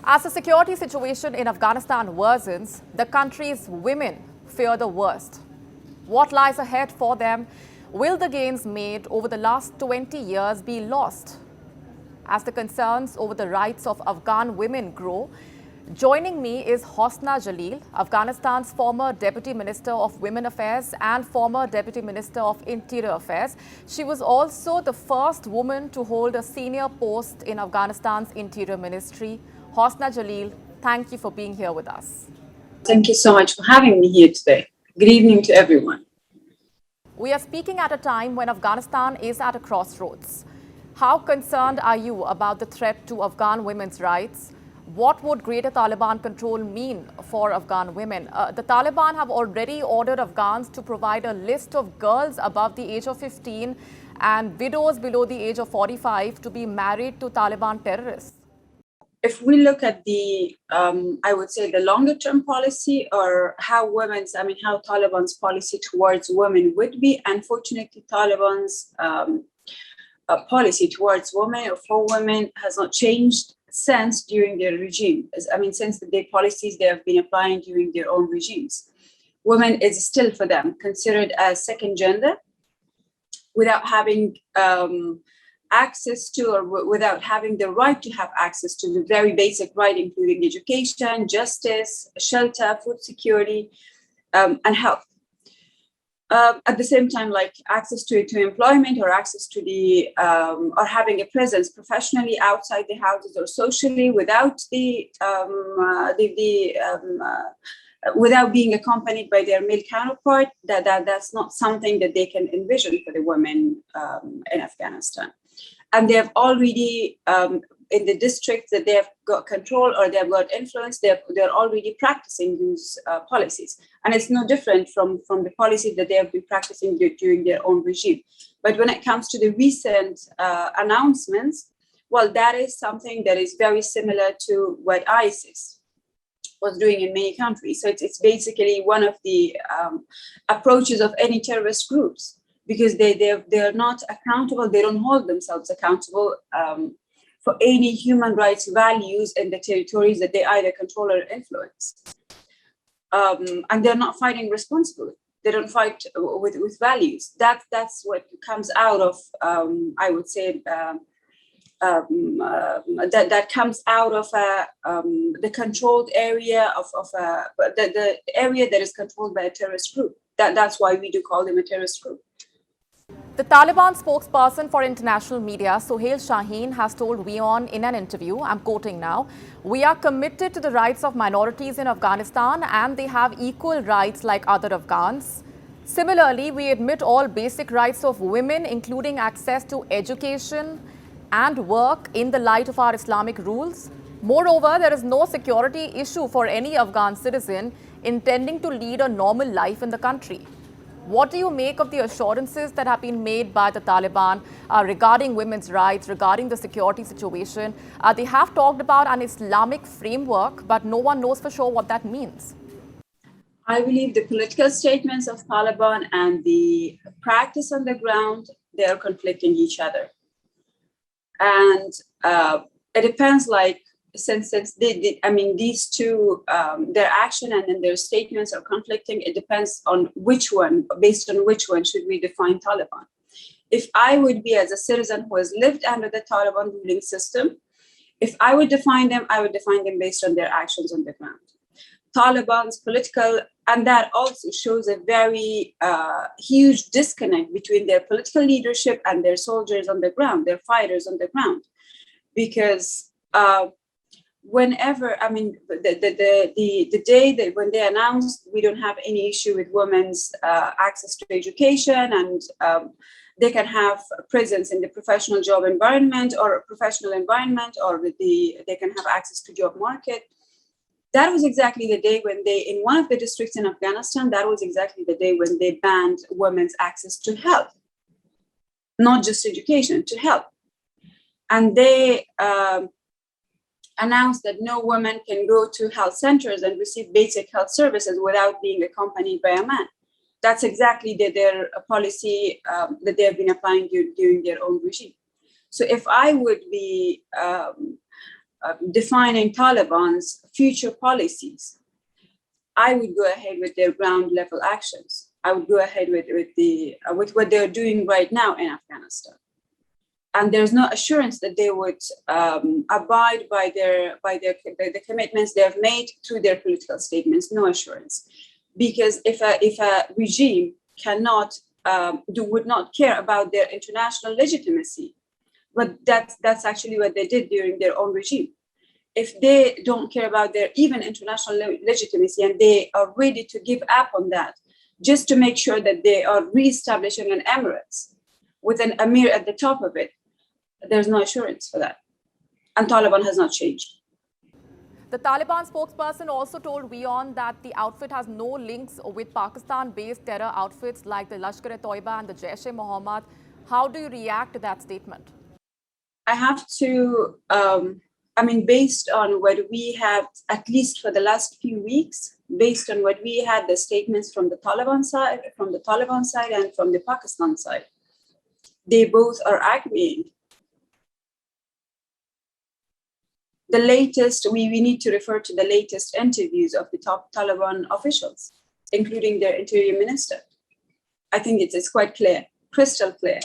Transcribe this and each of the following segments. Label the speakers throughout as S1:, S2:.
S1: As the security situation in Afghanistan worsens, the country's women fear the worst. What lies ahead for them? Will the gains made over the last 20 years be lost? As the concerns over the rights of Afghan women grow, joining me is Hosna Jalil, Afghanistan's former Deputy Minister of Women Affairs and former Deputy Minister of Interior Affairs. She was also the first woman to hold a senior post in Afghanistan's Interior Ministry. Hosna Jalil, thank you for being here with us.
S2: Thank you so much for having me here today. Good evening to everyone.
S1: We are speaking at a time when Afghanistan is at a crossroads. How concerned are you about the threat to Afghan women's rights? What would greater Taliban control mean for Afghan women? The Taliban have already ordered Afghans to provide a list of girls above the age of 15 and widows below the age of 45 to be married to Taliban terrorists.
S2: If we look at the, I would say the longer term policy or how Taliban's policy towards women would be, unfortunately, Taliban's policy towards women or for women has not changed since during their regime. Since the policies they have been applying during their own regimes. Women is still for them considered as second gender without having access to or without having the right to have access to the very basic right, including education, justice, shelter, food security, and health. At the same time, like access to employment or access to the or having a presence professionally outside the houses or socially without without being accompanied by their male counterpart. That's not something that they can envision for the women in Afghanistan. And they have already, in the districts that they have got control or they have got influence, they're already practicing these policies. And it's no different from the policies that they have been practicing during their own regime. But when it comes to the recent announcements, well, that is something that is very similar to what ISIS was doing in many countries. So it's basically one of the approaches of any terrorist groups, because they're not accountable, they don't hold themselves accountable for any human rights values in the territories that they either control or influence. And they're not fighting responsibly. They don't fight with values. That's what comes out of, I would say, that comes out of the controlled area of the area that is controlled by a terrorist group. That's why we do call them a terrorist group.
S1: The Taliban spokesperson for international media, Sohail Shaheen, has told WION in an interview, I'm quoting now, "We are committed to the rights of minorities in Afghanistan and they have equal rights like other Afghans. Similarly, we admit all basic rights of women, including access to education and work in the light of our Islamic rules. Moreover, there is no security issue for any Afghan citizen intending to lead a normal life in the country." What do you make of the assurances that have been made by the Taliban regarding women's rights, regarding the security situation? They have talked about an Islamic framework, but no one knows for sure what that means.
S2: I believe the political statements of Taliban and the practice on the ground, they are conflicting each other. And it depends, like, since these two, their action and then their statements are conflicting, it depends on based on which one should we define Taliban. If I would be as a citizen who has lived under the Taliban ruling system, if I would define them, I would define them based on their actions on the ground. Taliban's political, and that also shows a very huge disconnect between their political leadership and their soldiers on the ground, their fighters on the ground, because whenever, the day that when they announced we don't have any issue with women's access to education and they can have presence in the professional job environment or professional environment, or they can have access to job market. That was exactly the day when they, in one of the districts in Afghanistan, that was exactly the day when they banned women's access to health, not just education, to health. And they announced that no woman can go to health centers and receive basic health services without being accompanied by a man. That's exactly their policy that they have been applying during their own regime. So if I would be defining Taliban's future policies, I would go ahead with their ground level actions. I would go ahead with what they're doing right now in Afghanistan. And there's no assurance that they would abide by the commitments they have made through their political statements. No assurance, because if a regime would not care about their international legitimacy, but that's actually what they did during their own regime. If they don't care about their even international legitimacy and they are ready to give up on that just to make sure that they are reestablishing an emirates with an emir at the top of it, there's no assurance for that. And Taliban has not changed.
S1: The Taliban spokesperson also told WION that the outfit has no links with Pakistan-based terror outfits like the Lashkar Toiba and the Jaish-e-Mohammed. How do you react to that statement?
S2: I have to, based on what we have, at least for the last few weeks, based on what we had, the statements from the Taliban side and from the Pakistan side, they both are agreeing. The latest, we need to refer to the latest interviews of the top Taliban officials, including their interior minister. I think it is quite clear, crystal clear.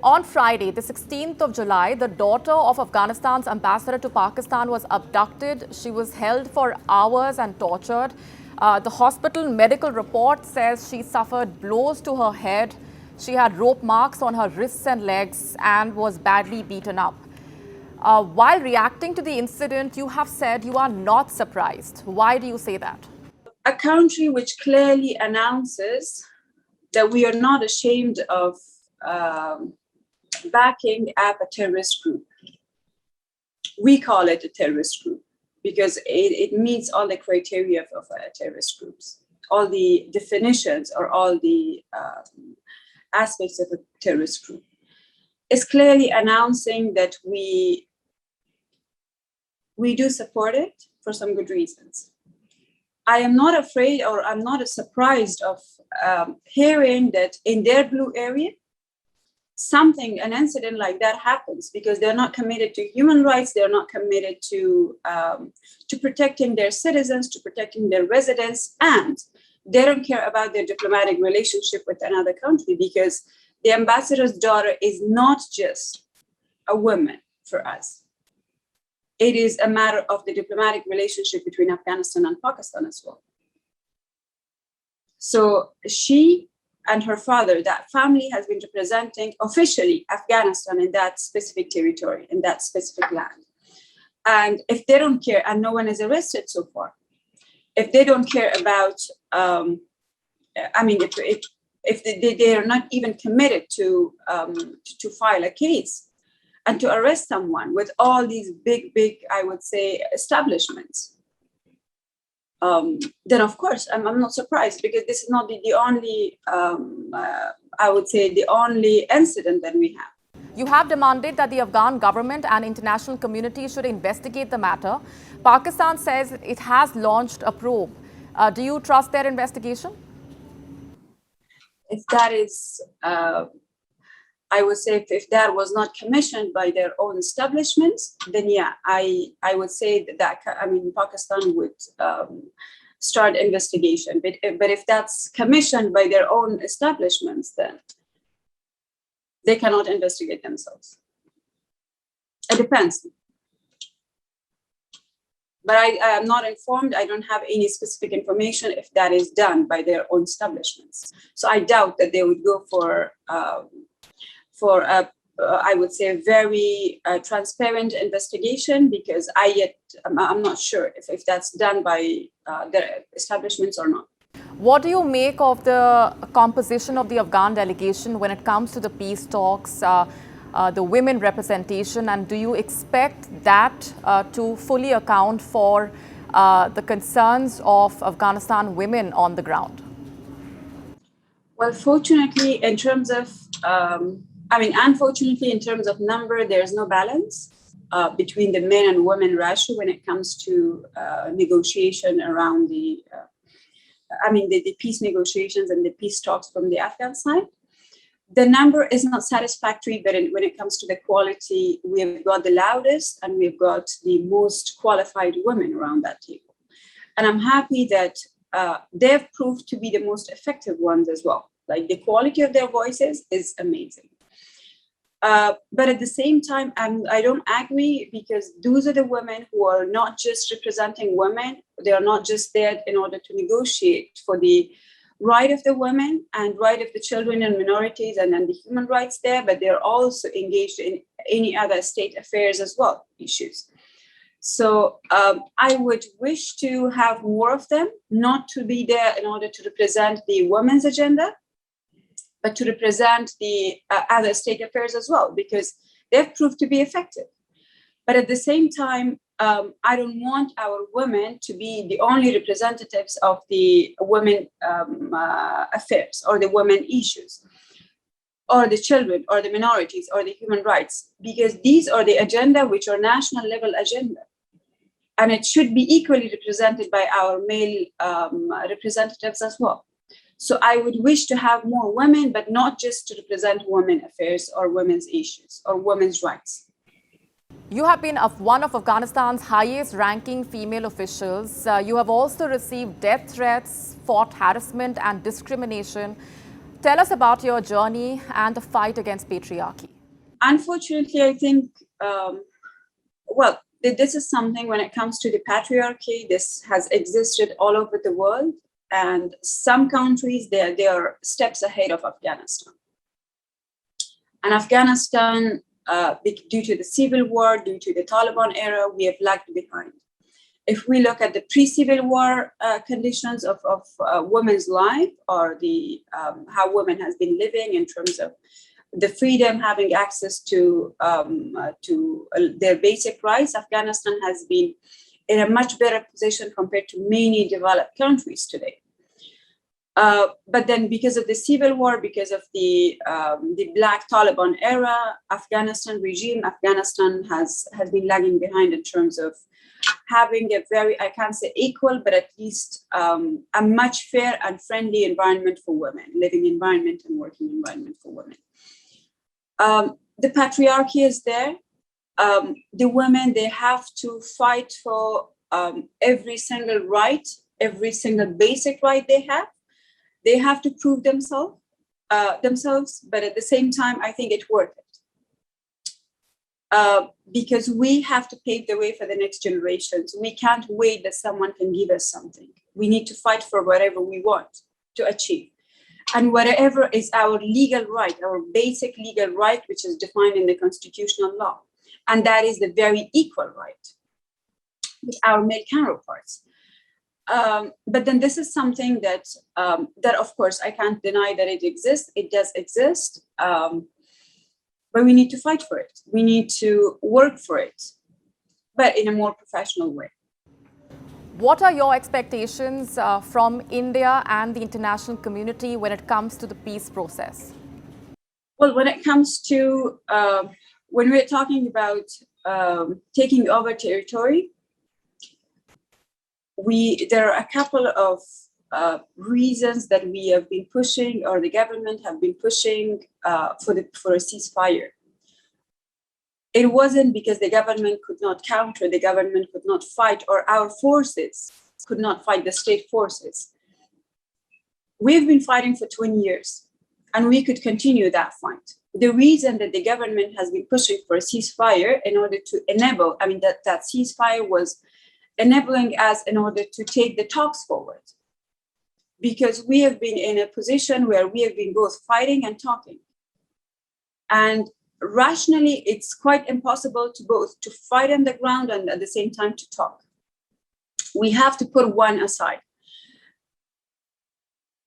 S1: On Friday, the 16th of July, the daughter of Afghanistan's ambassador to Pakistan was abducted. She was held for hours and tortured. The hospital medical report says she suffered blows to her head. She had rope marks on her wrists and legs and was badly beaten up. While reacting to the incident, you have said you are not surprised. Why do you say that?
S2: A country which clearly announces that we are not ashamed of backing up a terrorist group. We call it a terrorist group because it meets all the criteria of terrorist groups, all the definitions or all the aspects of a terrorist group. Is clearly announcing that we do support it for some good reasons. I am not afraid or I'm not surprised of hearing that in their blue area, an incident like that happens because they're not committed to human rights. They're not committed to protecting their citizens, to protecting their residents, and they don't care about their diplomatic relationship with another country because the ambassador's daughter is not just a woman for us. It is a matter of the diplomatic relationship between Afghanistan and Pakistan as well. So she and her father, that family has been representing officially Afghanistan in that specific territory, in that specific land. And if they don't care, and no one is arrested so far, if they don't care about, if they are not even committed to file a case and to arrest someone with all these big, I would say, establishments, then of course I'm not surprised because this is not the only, I would say, the only incident that we have.
S1: You have demanded that the Afghan government and international community should investigate the matter. Pakistan says it has launched a probe. Do you trust their investigation?
S2: If that is, I would say, if that was not commissioned by their own establishments, then yeah, I would say that Pakistan would start investigation. But if that's commissioned by their own establishments, then they cannot investigate themselves. It depends. But I am not informed. I don't have any specific information if that is done by their own establishments. So I doubt that they would go for I would say, a very transparent investigation because I'm not sure if that's done by their establishments or not.
S1: What do you make of the composition of the Afghan delegation when it comes to the peace talks, the women representation, and do you expect that to fully account for the concerns of Afghanistan women on the ground?
S2: Well, fortunately, in terms of, unfortunately, in terms of number, there's no balance between the men and women ratio when it comes to negotiation around the peace negotiations and the peace talks from the Afghan side. The number is not satisfactory, but when it comes to the quality, we've got the loudest and we've got the most qualified women around that table. And I'm happy that they've proved to be the most effective ones as well. Like the quality of their voices is amazing. But at the same time, I don't agree, because those are the women who are not just representing women. They are not just there in order to negotiate for the right of the women and right of the children and minorities and the human rights there, but they're also engaged in any other state affairs as well, issues. So I would wish to have more of them, not to be there in order to represent the women's agenda, but to represent the other state affairs as well, because they've proved to be effective. But at the same time, I don't want our women to be the only representatives of the women affairs or the women issues, or the children, or the minorities, or the human rights, because these are the agenda which are national level agenda. And it should be equally represented by our male representatives as well. So I would wish to have more women, but not just to represent women affairs or women's issues or women's rights.
S1: You have been one of Afghanistan's highest ranking female officials. You have also received death threats, fought harassment and discrimination. Tell us about your journey and the fight against patriarchy.
S2: Unfortunately, I think, this is something when it comes to the patriarchy, this has existed all over the world. And some countries, they are steps ahead of Afghanistan. And Afghanistan, due to the civil war, due to the Taliban era, we have lagged behind. If we look at the pre-civil war conditions of women's life, or the how women has been living in terms of the freedom, having access to their basic rights, Afghanistan has been in a much better position compared to many developed countries today. But then because of the civil war, because of the Black Taliban era, Afghanistan has been lagging behind in terms of having a very, I can't say equal, but at least a much fair and friendly environment for women, living environment and working environment for women. The patriarchy is there. The women, they have to fight for every single right, every single basic right they have. They have to prove themselves, but at the same time, I think it's worth it. Because we have to pave the way for the next generations. We can't wait that someone can give us something. We need to fight for whatever we want to achieve. And whatever is our legal right, our basic legal right, which is defined in the constitutional law. And that is the very equal right with our male counterparts. But then this is something that of course, I can't deny that it exists. It does exist. But we need to fight for it. We need to work for it, but in a more professional way.
S1: What are your expectations from India and the international community when it comes to the peace process?
S2: Well, when it comes to, when we're talking about taking over territory, there are a couple of reasons that we have been pushing, or the government have been pushing for a ceasefire. It wasn't because the government could not counter, the government could not fight, or our forces could not fight the state forces. We've been fighting for 20 years, and we could continue that fight. The reason that the government has been pushing for a ceasefire in order to enable, that ceasefire was enabling us in order to take the talks forward. Because we have been in a position where we have been both fighting and talking. And rationally, it's quite impossible to fight on the ground and at the same time to talk. We have to put one aside.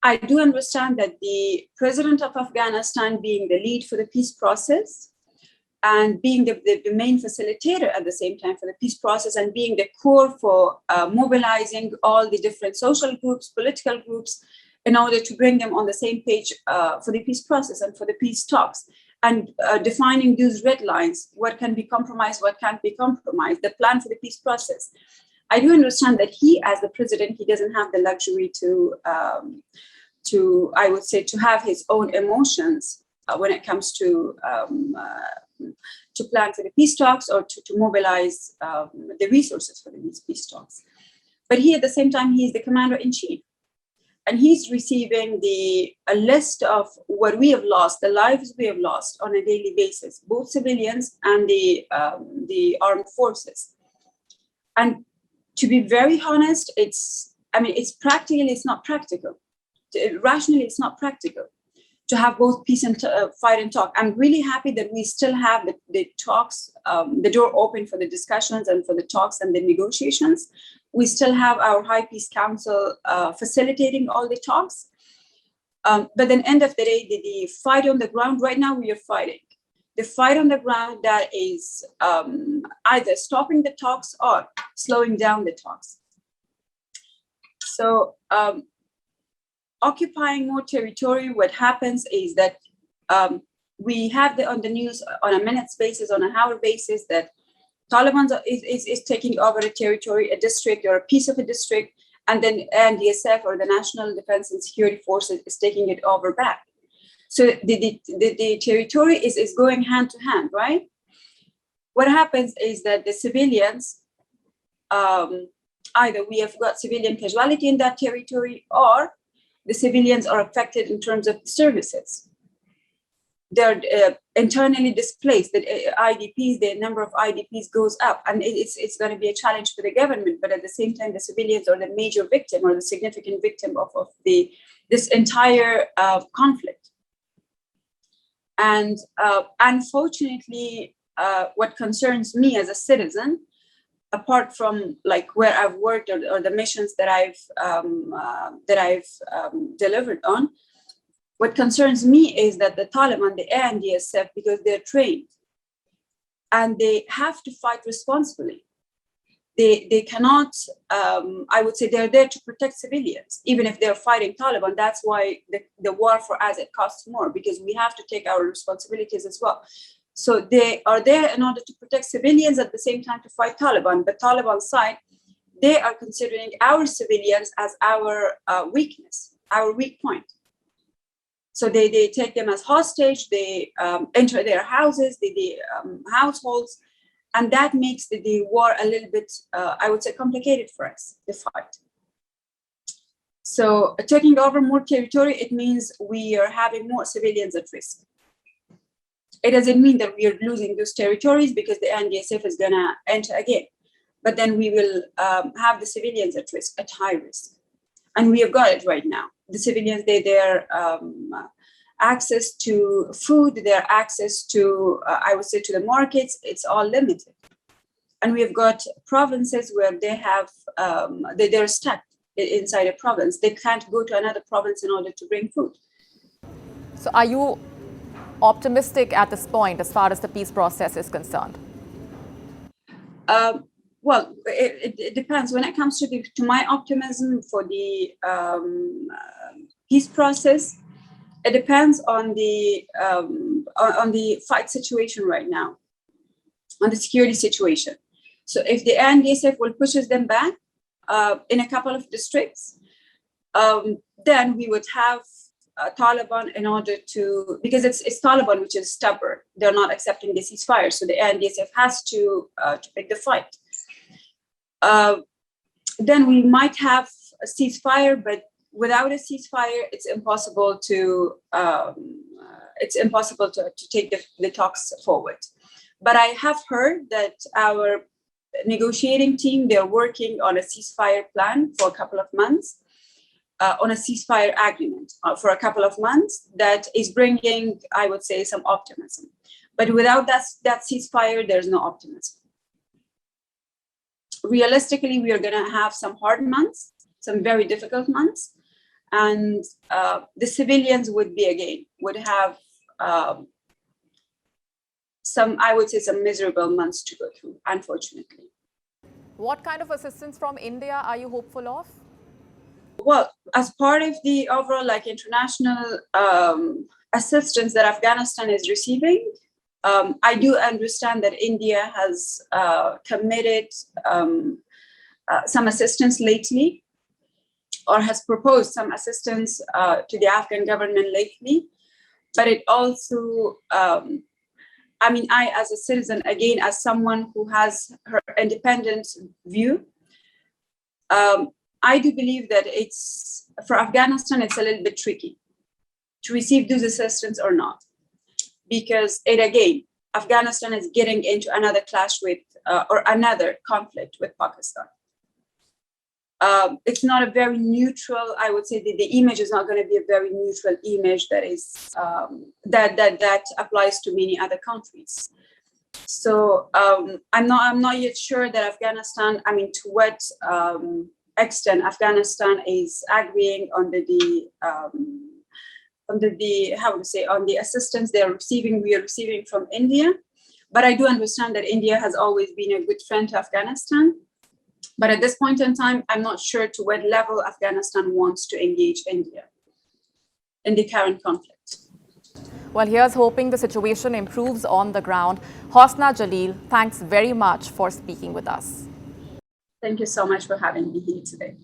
S2: I do understand that the president of Afghanistan, being the lead for the peace process, and being the main facilitator at the same time for the peace process, and being the core for mobilizing all the different social groups, political groups, in order to bring them on the same page for the peace process and for the peace talks, and defining those red lines, what can be compromised, what can't be compromised, the plan for the peace process. I do understand that he, as the president, he doesn't have the luxury to I would say, to have his own emotions when it comes to plan for the peace talks or to mobilize the resources for the peace talks. But he, at the same time, he's the commander-in-chief. And he's receiving a list of what we have lost, the lives we have lost on a daily basis, both civilians and the armed forces. And to be very honest, it's not practical. Rationally, it's not practical to have both peace and fight and talk. I'm really happy that we still have the talks, the door open for the discussions and for the talks and the negotiations. We still have our High Peace Council facilitating all the talks. But then end of the day, the fight on the ground, right now we are fighting. The fight on the ground that is either stopping the talks or slowing down the talks. So occupying more territory, what happens is that we have on the news on a minutes basis, on an hour basis, that Talibans is taking over a territory, a district or a piece of a district, and then NDSF or the National Defense and Security Forces is taking it over back. So the territory is going hand to hand, right? What happens is that the civilians, either we have got civilian casualty in that territory, or the civilians are affected in terms of services. They're internally displaced. The IDPs, the number of IDPs goes up, and it's going to be a challenge for the government. But at the same time, the civilians are the major victim or the significant victim of this entire conflict. And unfortunately, what concerns me as a citizen, apart from like where I've worked or the missions that I've delivered on, what concerns me is that the Taliban, the NDSF, because they're trained and they have to fight responsibly. They cannot, I would say they're there to protect civilians, even if they're fighting Taliban. That's why the war for us, it costs more, because we have to take our responsibilities as well. So they are there in order to protect civilians at the same time to fight Taliban. But Taliban side, they are considering our civilians as our weakness, our weak point. So they take them as hostage, they enter their houses, the households, and that makes the war a little bit, I would say, complicated for us, the fight. So taking over more territory, it means we are having more civilians at risk. It doesn't mean that we are losing those territories because the NDSF is going to enter again, but then we will have the civilians at risk, at high risk. And we have got it right now. The civilians, their access to food, their access to, I would say, to the markets, it's all limited. And we have got provinces where they have, they're stuck inside a province. They can't go to another province in order to bring food.
S1: So are you optimistic at this point as far as the peace process is concerned?
S2: Well, it depends. When it comes to my optimism for the peace process, it depends on the fight situation right now, on the security situation. So if the NDSF will pushes them back in a couple of districts, then we would have Taliban in order to, because it's Taliban which is stubborn. They're not accepting the ceasefire, so the NDSF has to pick the fight. Then we might have a ceasefire, but without a ceasefire, it's impossible to take the talks forward. But I have heard that our negotiating team, they're working on a ceasefire plan for a couple of months, on a ceasefire agreement for a couple of months that is bringing, I would say, some optimism. But without that ceasefire, there's no optimism. Realistically, we are going to have some hard months, some very difficult months, and the civilians would have some, I would say, some miserable months to go through, unfortunately.
S1: What kind of assistance from India are you hopeful of?
S2: Well, as part of the overall international assistance that Afghanistan is receiving, I do understand that India has committed some assistance lately, or has proposed some assistance to the Afghan government lately. but it also, I, as a citizen, again, as someone who has her independent view, I do believe that for Afghanistan, it's a little bit tricky to receive those assistance or not. Because Afghanistan is getting into another clash with, or another conflict with Pakistan. It's not a very neutral, I would say the image is not going to be a very neutral image that is, that applies to many other countries. So I'm not yet sure that Afghanistan, to what extent Afghanistan is agreeing on the assistance we are receiving from India. But I do understand that India has always been a good friend to Afghanistan. But at this point in time, I'm not sure to what level Afghanistan wants to engage India in the current conflict.
S1: Well, here's hoping the situation improves on the ground. Hosna, Jalil, thanks very much for speaking with us.
S2: Thank you so much for having me here today.